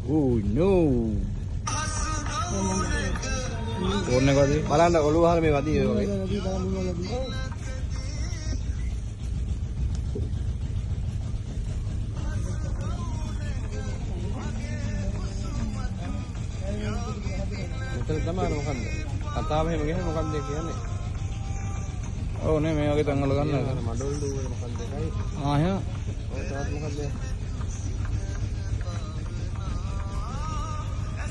Oh no. ඕන්න කවදේ බලන්න ඔළුව වහලා මේ වදී ඔය වගේ. මෙතන තමයි මොකන්ද? කතාව එහෙම ගිහින් මොකන්ද කියන්නේ? ඔව් නේ මේ වගේ තැන්වල ගන්න. මඩොල් දුවේ මොකන්ද එකයි. ආ එහෙනම් ඔය තවත් මොකන්ද?